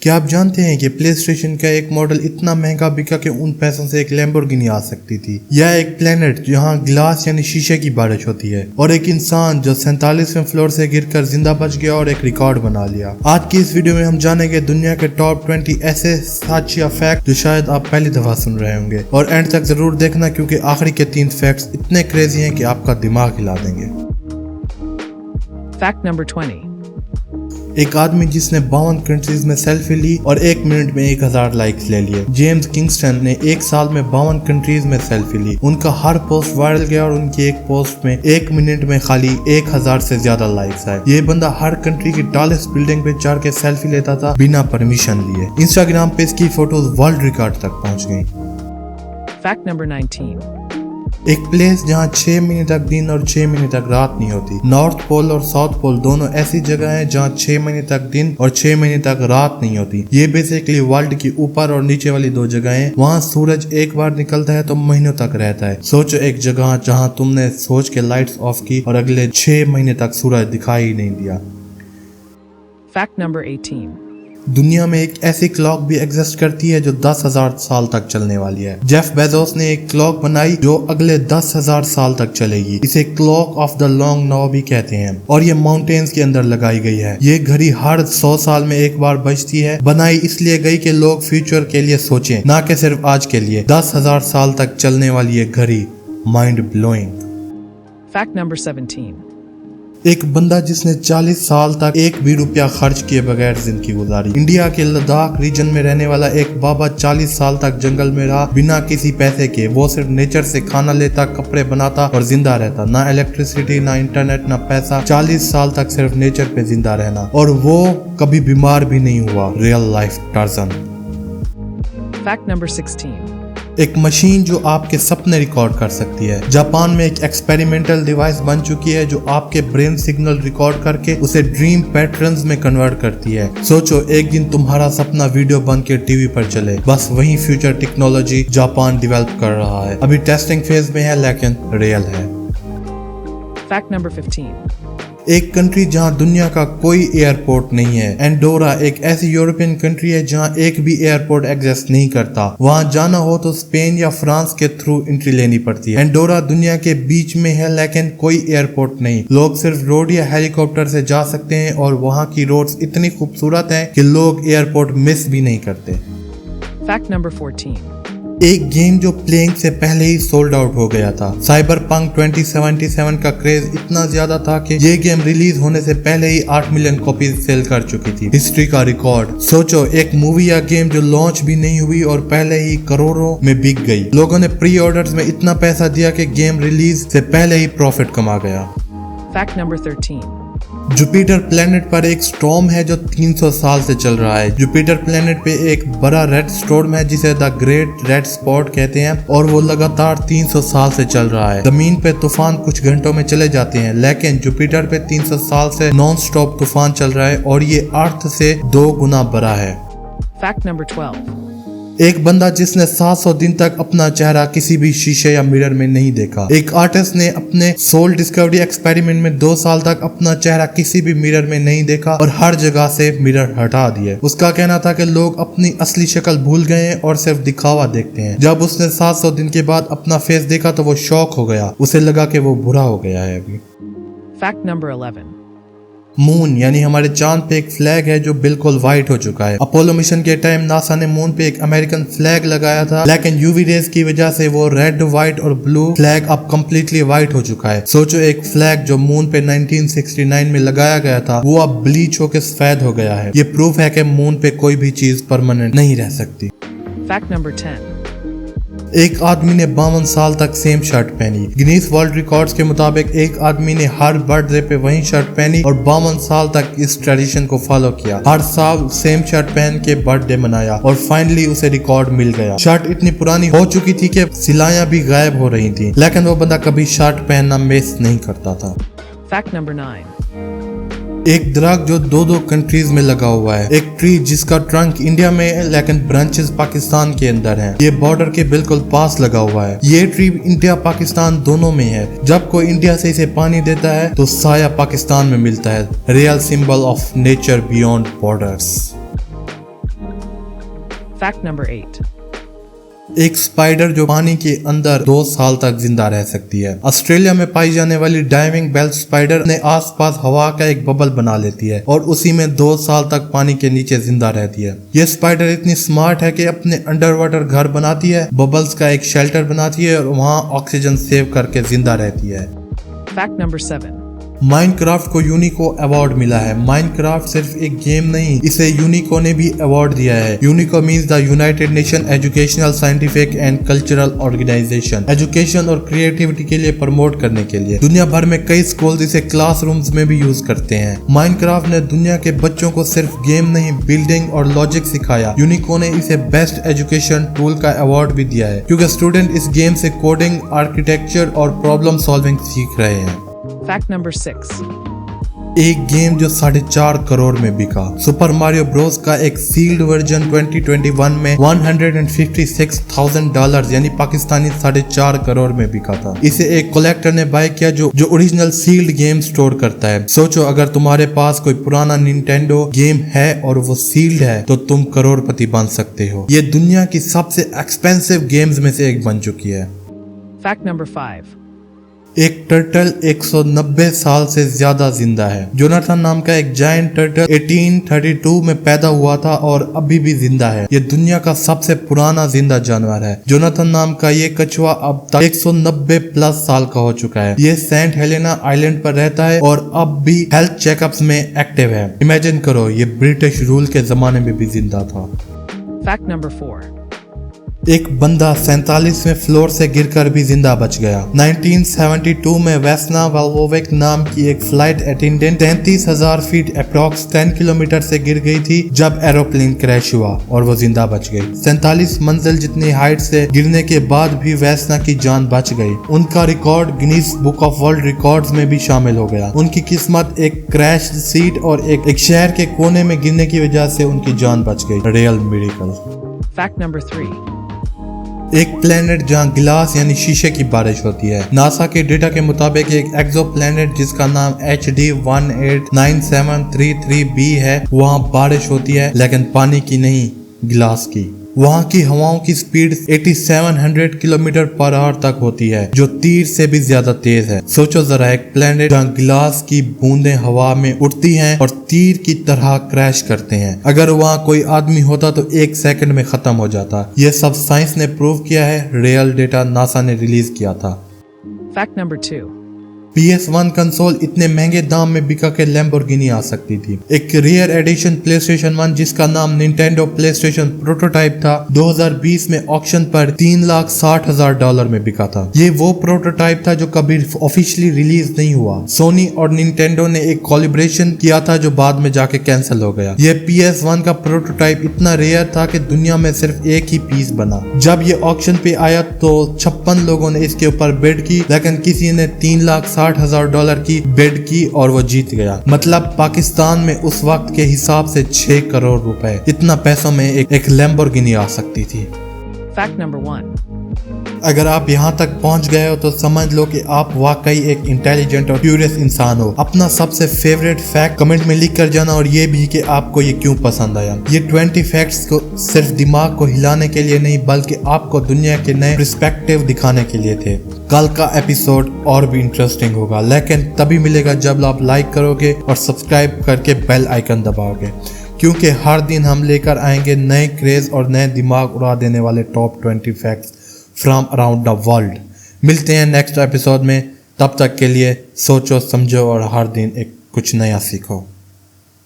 क्या आप जानते हैं कि प्ले स्टेशन का एक मॉडल इतना महंगा बिका कि उन पैसों से एक लैम्बोर्गिनी आ सकती थी। यह एक प्लेनेट जहां ग्लास यानी शीशे की बारिश होती है, और एक इंसान जो 47वें फ्लोर से गिरकर जिंदा बच गया और एक रिकॉर्ड बना लिया। आज की इस वीडियो में हम जानेंगे दुनिया के टॉप 20 ऐसे सच या फैक्ट जो शायद आप पहली दफा सुन रहे होंगे, और एंड तक जरूर देखना क्योंकि आखिरी के 3 फैक्ट्स इतने क्रेजी हैं कि आपका दिमाग हिला देंगे। Fact number 20. एक आदमी जिसने 52 कंट्रीज में सेल्फी ली और 1 मिनट में 1000 लाइक्स ले लिए। जेम्स किंगस्टन ने 1 साल में 52 कंट्रीज में सेल्फी ली। उनका हर पोस्ट वायरल गया और उनकी एक पोस्ट में 1 मिनट में खाली 1000 से ज्यादा लाइक्स आए। ये बंदा हर कंट्री की टॉलेस्ट बिल्डिंग पे चढ़ के सेल्फी लेता था बिना परमिशन लिए। इंस्टाग्राम पे इसकी फोटोज वर्ल्ड रिकॉर्ड तक पहुंच गई। Fact number 19. एक प्लेस जहाँ 6 महीने तक दिन और 6 महीने तक रात नहीं होती। नॉर्थ पोल और साउथ पोल दोनों ऐसी जगह हैं जहाँ 6 महीने तक दिन और 6 महीने तक रात नहीं होती। ये बेसिकली वर्ल्ड की ऊपर और नीचे वाली 2 जगहें। वहाँ सूरज एक बार निकलता है तो महीनों तक रहता है। सोचो एक जगह जहाँ तुमने सोच के लाइट्स ऑफ की और अगले 6 महीने तक सूरज दिखाई ही नहीं दिया। Fact number 18. दुनिया में एक ऐसी क्लॉक भी एग्जिस्ट करती है जो 10,000 साल तक चलने वाली है। जेफ बेजोस ने एक क्लॉक बनाई जो अगले 10,000 साल तक चलेगी। इसे clock of the long now भी कहते हैं, और ये माउंटेन्स के अंदर लगाई गई है। ये घड़ी हर 100 साल में एक बार बजती है। बनाई इसलिए गई कि लोग फ्यूचर के लिए सोचें, ना कि सिर्फ आज के लिए। 10,000 साल तक चलने वाली ये घड़ी माइंड ब्लोइंग। Fact number 17. एक बंदा जिसने 40 साल तक 1 भी रुपया खर्च किए बगैर जिंदगी गुजारी। इंडिया के लद्दाख रीजन में रहने वाला एक बाबा 40 साल तक जंगल में रहा बिना किसी पैसे के। वो सिर्फ नेचर से खाना लेता, कपड़े बनाता और जिंदा रहता। ना इलेक्ट्रिसिटी, ना इंटरनेट, ना पैसा। 40 साल तक सिर्फ नेचर पे जिंदा रहना, और वो कभी बीमार भी नहीं हुआ। Real life Tarzan. Fact number 16. एक मशीन जो आपके सपने रिकॉर्ड कर सकती है। जापान में एक एक्सपेरिमेंटल डिवाइस बन चुकी है जो आपके ब्रेन सिग्नल रिकॉर्ड करके उसे ड्रीम पैटर्न्स में कन्वर्ट करती है। सोचो एक दिन तुम्हारा सपना वीडियो बन के टीवी पर चले। बस वही फ्यूचर टेक्नोलॉजी जापान डेवलप कर रहा है। अभी टेस्टिंग फेज में है लेकिन रियल है। Fact number 15. एक कंट्री जहां दुनिया का कोई एयरपोर्ट नहीं है। एंडोरा एक ऐसी यूरोपियन कंट्री है जहां एक भी एयरपोर्ट एग्जिस्ट नहीं करता। वहां जाना हो तो स्पेन या फ्रांस के थ्रू एंट्री लेनी पड़ती है। एंडोरा दुनिया के बीच में है लेकिन कोई एयरपोर्ट नहीं। लोग सिर्फ रोड या हेलीकॉप्टर से जा सकते हैं, और वहां की रोड्स इतनी खूबसूरत हैं कि लोग एयरपोर्ट मिस भी नहीं करते। Fact number 14. एक गेम जो प्लेइंग से पहले ही सोल्ड आउट हो गया था। साइबरपंक 2077 का क्रेज इतना ज्यादा था कि ये गेम रिलीज होने से पहले ही 8 मिलियन कॉपीज सेल कर चुकी थी। हिस्ट्री का रिकॉर्ड। सोचो एक मूवी या गेम जो लॉन्च भी नहीं हुई और पहले ही करोड़ों में बिक गई। लोगों ने प्री ऑर्डर्स में इतना पैसा दिया कि गेम रिलीज से पहले ही प्रॉफिट कमा गया। Fact number 13. जुपिटर प्लेनेट पर एक स्टॉर्म है जो 300 साल से चल रहा है। जुपिटर प्लेनेट पे एक बड़ा रेड स्टॉर्म है जिसे द ग्रेट रेड स्पॉट कहते हैं, और वो लगातार 300 साल से चल रहा है। जमीन पे तूफान कुछ घंटों में चले जाते हैं, लेकिन जुपिटर पे 300 साल से नॉन स्टॉप तूफान चल रहा है, और ये अर्थ से 2 गुना बड़ा है। Fact number 12. एक बंदा जिसने 700 दिन तक अपना चेहरा किसी भी शीशे या मिरर में नहीं देखा। एक आर्टिस्ट ने अपने सोल डिस्कवरी एक्सपेरिमेंट में 2 साल तक अपना चेहरा किसी भी मिरर में नहीं देखा और हर जगह से मिरर हटा दिए। उसका कहना था कि लोग अपनी असली शक्ल भूल गए हैं और सिर्फ दिखावा देखते हैं। जब उसने 700 दिन के बाद अपना फेस देखा तो वो शॉक हो गया। उसे लगा कि वो बुरा हो गया है अभी। Fact number 11. मून यानी हमारे चांद पे एक फ्लैग है जो बिल्कुल व्हाइट हो चुका है। अपोलो मिशन के टाइम नासा ने मून पे एक अमेरिकन फ्लैग लगाया था, लेकिन यूवी रेज की वजह से वो रेड, व्हाइट और ब्लू फ्लैग अब कम्प्लीटली व्हाइट हो चुका है। सोचो एक फ्लैग जो मून पे 1969 में लगाया गया था वो अब ब्लीच होकर सफेद हो गया है। ये प्रूफ है कि मून पे कोई भी चीज परमानेंट नहीं रह सकती। Fact number 10. एक आदमी ने 52 साल तक सेम शर्ट पहनी। गिनीज वर्ल्ड रिकॉर्ड्स के मुताबिक एक आदमी ने हर बर्थडे पे वही शर्ट पहनी और 52 साल तक इस ट्रेडिशन को फॉलो किया। हर साल सेम शर्ट पहन के बर्थडे मनाया और फाइनली उसे रिकॉर्ड मिल गया। शर्ट इतनी पुरानी हो चुकी थी कि सिलाइयां भी गायब हो रही थी, लेकिन वो बंदा कभी शर्ट पहनना मिस नहीं करता था। Fact number 9. एक दरख्त जो 2 कंट्रीज में लगा हुआ है। एक ट्री जिसका ट्रंक इंडिया में है लेकिन ब्रांचेस पाकिस्तान के अंदर हैं। ये बॉर्डर के बिल्कुल पास लगा हुआ है। ये ट्री इंडिया पाकिस्तान दोनों में है। जब कोई इंडिया से इसे पानी देता है तो साया पाकिस्तान में मिलता है। Real symbol of nature beyond borders. Fact number 8. एक स्पाइडर जो पानी के अंदर 2 साल तक जिंदा रह सकती है। ऑस्ट्रेलिया में पाई जाने वाली डाइविंग बेल्ट स्पाइडर अपने आसपास हवा का एक बबल बना लेती है और उसी में 2 साल तक पानी के नीचे जिंदा रहती है। ये स्पाइडर इतनी स्मार्ट है कि अपने अंडर वाटर घर बनाती है, बबल्स का एक शेल्टर बनाती है और वहाँ ऑक्सीजन सेव करके जिंदा रहती है। Fact number 7. माइनक्राफ्ट को यूनिको अवार्ड मिला है। माइनक्राफ्ट सिर्फ एक गेम नहीं, इसे यूनिको ने भी अवार्ड दिया है। UNESCO means the United Nation Educational Scientific and Cultural Organization. Education और क्रिएटिविटी के लिए प्रमोट करने के लिए दुनिया भर में कई स्कूल इसे क्लासरूम्स में भी यूज करते हैं। माइनक्राफ्ट ने दुनिया के बच्चों को सिर्फ गेम नहीं, बिल्डिंग और लॉजिक सिखाया। यूनिको ने इसे बेस्ट एजुकेशन टूल का अवार्ड भी दिया है क्योंकि स्टूडेंट इस गेम से कोडिंग, आर्किटेक्चर और प्रॉब्लम सॉल्विंग सीख रहे हैं। Fact number 6. एक गेम जो 4.5 करोड़ में बिका। सुपर मारियो ब्रोस का एक सील्ड वर्जन 2021 में $156,000 यानी पाकिस्तानी 4.5 करोड़ में बिका था। इसे एक कलेक्टर ने बाय किया जो ओरिजिनल सील्ड गेम स्टोर करता है। सोचो अगर तुम्हारे पास कोई पुराना निंटेंडो गेम है और वो सील्ड है तो तुम करोड़पति बन सकते हो। ये दुनिया की सबसे एक्सपेंसिव गेम्स में से एक बन चुकी है। Fact number 5. एक टर्टल 190 साल से ज्यादा जिंदा है। जोनाथन नाम का एक जायंट टर्टल 1832 में पैदा हुआ था और अभी भी जिंदा है। ये दुनिया का सबसे पुराना जिंदा जानवर है। जोनाथन नाम का ये कछुआ अब तक 190 प्लस साल का हो चुका है। ये सेंट हेलेना आइलैंड पर रहता है और अब भी हेल्थ चेकअप्स में एक्टिव है। इमेजिन करो ये ब्रिटिश रूल के जमाने में भी जिंदा था। Fact number 4. एक बंदा 47वें फ्लोर से गिरकर भी जिंदा बच गया। 1972 में वेस्ना वाल्वोविक नाम की एक flight attendant 33,000 feet approx 10 kilometre से गिर गई थी जब एरोप्लेन क्रैश हुआ और वो जिंदा बच गई। 47 मंजिल जितनी हाइट से गिरने के बाद भी वेस्ना की जान बच गई। उनका record Guinness book of world records में भी शामिल हो गया। उनकी किस्मत एक क्रैश सीट और एक शहर के कोने में गिरने की वजह से उनकी जान बच गई। Real miracle. Fact number 3. एक प्लेनेट जहां गिलास यानी शीशे की बारिश होती है। नासा के डेटा के मुताबिक एक एक्सो प्लेनेट जिसका नाम HD 189733b है, वहां बारिश होती है लेकिन पानी की नहीं, गिलास की। वहाँ की हवाओं की स्पीड 8700 किलोमीटर पर आवर तक होती है जो तीर से भी ज्यादा तेज है। सोचो जरा एक प्लेनेट जहाँ गिलास की बूंदें हवा में उड़ती हैं और तीर की तरह क्रैश करते हैं। अगर वहाँ कोई आदमी होता तो 1 सेकंड में खत्म हो जाता। ये सब साइंस ने प्रूव किया है। रियल डेटा नासा ने रिलीज किया था। Fact number 2. PS1 कंसोल इतने महंगे दाम में बिका के लैम्बोर्गिनी आ सकती थी। एक रेयर एडिशन PlayStation 1 जिसका नाम निंटेंडो PlayStation प्रोटोटाइप था 2020 में ऑक्शन पर $3,60,000 में बिका था। ये वो प्रोटोटाइप था जो कभी ऑफिशियली रिलीज नहीं हुआ। सोनी और निंटेंडो ने एक कोलैबोरेशन किया था जो बाद में जाके कैंसिल हो गया। ये PS1 का प्रोटोटाइप इतना रेयर था कि दुनिया में सिर्फ एक ही पीस बना। जब ये ऑक्शन पे आया तो 56 लोगों ने इसके ऊपर बिड की लेकिन किसी ने $3,60,000 की बिड की और वो जीत गया। मतलब पाकिस्तान में उस वक्त के हिसाब से 6 करोड़ रुपए। इतना पैसों में एक लैम्बोर्गिनी आ सकती थी। Fact number 1. अगर आप यहाँ तक पहुँच गए हो तो समझ लो कि आप वाकई एक इंटेलिजेंट और क्यूरियस इंसान हो। अपना सबसे फेवरेट फैक्ट कमेंट में लिख कर जाना और ये भी कि आपको ये क्यों पसंद आया। ये 20 फैक्ट्स को सिर्फ दिमाग को हिलाने के लिए नहीं बल्कि आपको दुनिया के नए पर्सपेक्टिव दिखाने के लिए थे। कल का एपिसोड और भी इंटरेस्टिंग होगा लेकिन तभी मिलेगा जब आप लाइक करोगे और सब्सक्राइब करके बेल आइकन दबाओगे, क्योंकि हर दिन हम लेकर आएंगे नए क्रेज और नए दिमाग उड़ा देने वाले top 20 facts from around the world. मिलते हैं नेक्स्ट एपिसोड में। तब तक के लिए सोचो, समझो और हर दिन एक कुछ नया सीखो।